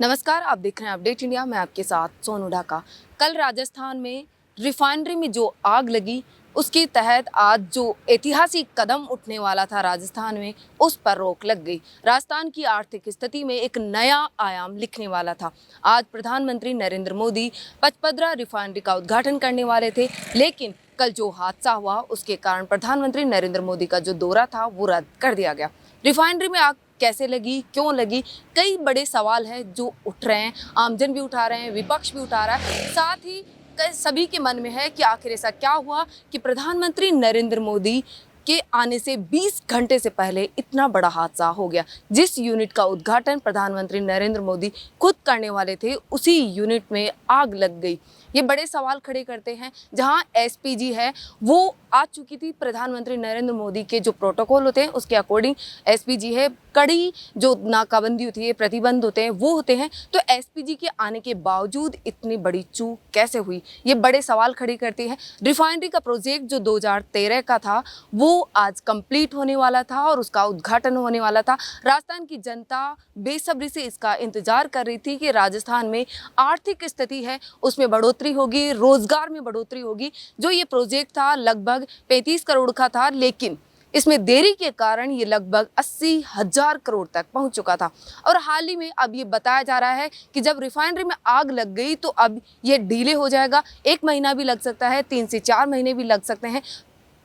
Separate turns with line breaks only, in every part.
नमस्कार, आप देख रहे हैं अपडेट इंडिया। मैं आपके साथ सोनू ढाका। कल राजस्थान में रिफाइनरी में जो आग लगी, उसके तहत आज जो ऐतिहासिक कदम उठने वाला था राजस्थान में, उस पर रोक लग गई। राजस्थान की आर्थिक स्थिति में एक नया आयाम लिखने वाला था। आज प्रधानमंत्री नरेंद्र मोदी पचपदरा रिफाइनरी का उद्घाटन करने वाले थे, लेकिन कल जो हादसा हुआ उसके कारण प्रधानमंत्री नरेंद्र मोदी का जो दौरा था वो रद्द कर दिया गया। रिफाइनरी में आग कैसे लगी, क्यों लगी, कई बड़े सवाल हैं जो उठ रहे हैं। आमजन भी उठा रहे हैं, विपक्ष भी उठा रहा है, साथ ही सभी के मन में है कि आखिर ऐसा क्या हुआ कि प्रधानमंत्री नरेंद्र मोदी के आने से 20 घंटे से पहले इतना बड़ा हादसा हो गया। जिस यूनिट का उद्घाटन प्रधानमंत्री नरेंद्र मोदी खुद करने वाले थे, उसी यूनिट में आग लग गई। ये बड़े सवाल खड़े करते हैं। जहां एसपीजी है वो आ चुकी थी, प्रधानमंत्री नरेंद्र मोदी के जो प्रोटोकॉल होते हैं उसके अकॉर्डिंग एसपीजी है, कड़ी जो नाकाबंदी होती है, प्रतिबंध होते हैं वो होते हैं। तो एसपीजी के आने के बावजूद इतनी बड़ी चूक कैसे हुई, ये बड़े सवाल खड़े करते हैं। रिफाइनरी का प्रोजेक्ट जो 2013 का था वो आज कंप्लीट होने वाला था और उसका उद्घाटन होने वाला था। राजस्थान की जनता बेसब्री से इसका इंतजार कर रही थी कि राजस्थान में आर्थिक स्थिति है उसमें बढ़ोतरी होगी, रोजगार में बढ़ोतरी होगी। जो ये प्रोजेक्ट था लगभग 35 करोड़ का था, लेकिन इसमें देरी के कारण ये लगभग 80,000 करोड़ तक पहुंच चुका था। और हाल ही में अब ये बताया जा रहा है कि जब रिफाइनरी में आग लग गई तो अब ये डिले हो जाएगा। 1 महीना भी लग सकता है, 3 से 4 महीने भी लग सकते हैं।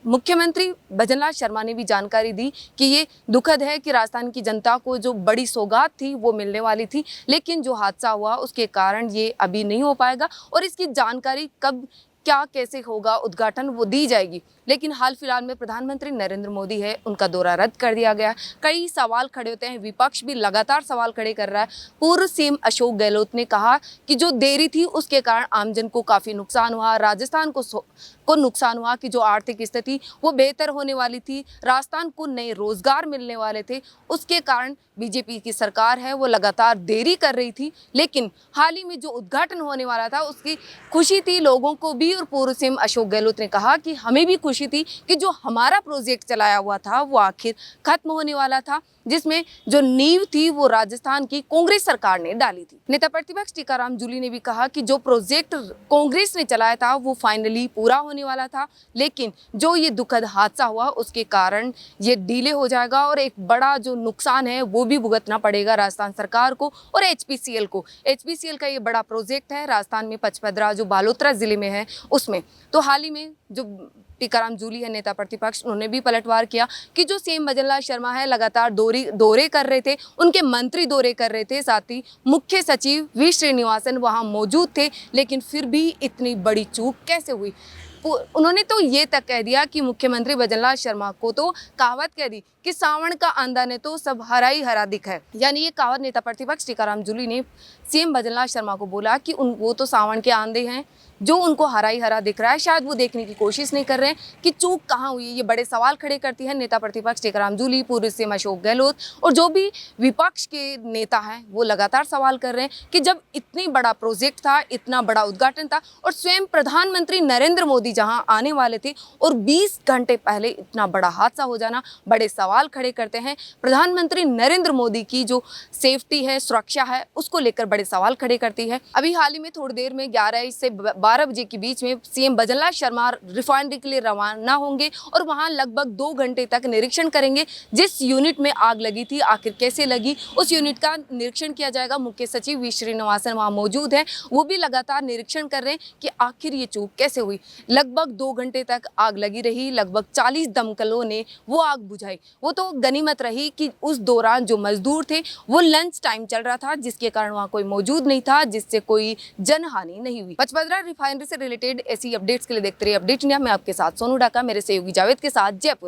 मुख्यमंत्री भजनलाल शर्मा ने भी जानकारी दी कि ये दुखद है कि राजस्थान की जनता को जो बड़ी सौगात थी वो मिलने वाली थी, लेकिन जो हादसा हुआ उसके कारण ये अभी नहीं हो पाएगा और इसकी जानकारी कब क्या कैसे होगा उद्घाटन वो दी जाएगी। लेकिन हाल फिलहाल में प्रधानमंत्री नरेंद्र मोदी है, उनका दौरा रद्द कर दिया गया। कई सवाल खड़े होते हैं, विपक्ष भी लगातार सवाल खड़े कर रहा है। पूर्व सीएम अशोक गहलोत ने कहा कि जो देरी थी उसके कारण आमजन को काफ़ी नुकसान हुआ, राजस्थान को नुकसान हुआ कि जो आर्थिक स्थिति वो बेहतर होने वाली थी, राजस्थान को नए रोजगार मिलने वाले थे, उसके कारण बीजेपी की सरकार है वो लगातार देरी कर रही थी। लेकिन हाल ही में जो उद्घाटन होने वाला था उसकी खुशी थी लोगों को भी, और पूर्व सीएम अशोक गहलोत ने कहा कि हमें भी खुशी थी कि जो हमारा प्रोजेक्ट चलाया हुआ था वो आखिर खत्म होने वाला था, जिसमें जो नींव थी वो राजस्थान की कांग्रेस सरकार ने डाली थी। नेता प्रतिपक्ष टीकाराम जूली ने भी कहा कि जो प्रोजेक्ट कांग्रेस ने चलाया था वो फाइनली पूरा होने वाला था, लेकिन जो ये दुखद हादसा हुआ उसके कारण ये डिले हो जाएगा और एक बड़ा जो नुकसान है वो भी भुगतना पड़ेगा राजस्थान सरकार को और एचपीसीएल को। एचपीसीएल का ये बड़ा प्रोजेक्ट है राजस्थान में, पचपदरा जो बालोतरा जिले में है उसमें। तो हाल ही में जो टीकाराम जूली है नेता प्रतिपक्ष, उन्होंने भी पलटवार किया कि जो सीएम भजनलाल शर्मा है लगातार दौरे कर रहे थे, उनके मंत्री दौरे कर रहे थे, साथ ही मुख्य सचिव वी श्रीनिवासन वहां मौजूद थे, लेकिन फिर भी इतनी बड़ी चूक कैसे हुई। उन्होंने तो ये तक कह दिया कि मुख्यमंत्री भजनलाल शर्मा को तो कहावत कह दी कि सावन का आंदा ने तो सब हरा ही हरा दिखा है। यानी ये कहावत नेता प्रतिपक्ष टीकाराम जूली ने सीएम भजनलाल शर्मा को बोला कि वो तो सावन के आंधे हैं, जो उनको हरा ही हरा दिख रहा है। शायद वो देखने की कोशिश नहीं कर रहे हैं कि चूक कहाँ हुई। ये बड़े सवाल खड़े करती है नेता प्रतिपक्ष टीकाराम जूली, पूर्व सीएम अशोक गहलोत और जो भी विपक्ष के नेता हैं वो लगातार सवाल कर रहे हैं कि जब इतनी बड़ा प्रोजेक्ट था, इतना बड़ा उद्घाटन था और स्वयं प्रधानमंत्री नरेंद्र मोदी जहां आने वाले थे और 20 घंटे पहले इतना बड़ा हादसा हो जाना, बड़े सवाल खड़े करते हैं। प्रधानमंत्री नरेंद्र मोदी की जो सेफ्टी है, सुरक्षा है, उसको लेकर बड़े सवाल खड़े करती है। अभी हाल ही में थोड़ी देर में 11 से 12 बजे के बीच में सीएम भजनलाल शर्मा रिफाइनरी के लिए रवाना होंगे और वहां लगभग 2 घंटे तक निरीक्षण करेंगे। जिस यूनिट में आग लगी थी आखिर कैसे लगी, उस यूनिट का निरीक्षण किया जाएगा। मुख्य सचिव वी श्रीनिवासन वहां मौजूद है, वो भी लगातार निरीक्षण कर रहे हैं कि आखिर ये चूक कैसे हुई। लगभग 2 घंटे तक आग लगी रही, लगभग 40 दमकलों ने वो आग बुझाई। वो तो गनीमत रही कि उस दौरान जो मजदूर थे वो लंच टाइम चल रहा था, जिसके कारण वहां कोई मौजूद नहीं था, जिससे कोई जनहानि नहीं हुई। पचपदरा रिफाइनरी से रिलेटेड ऐसी अपडेट्स के लिए देखते रहिए अपडेट इंडिया। मैं आपके साथ सोनू ढाका, मेरे सहयोगी जावेद के साथ जयपुर।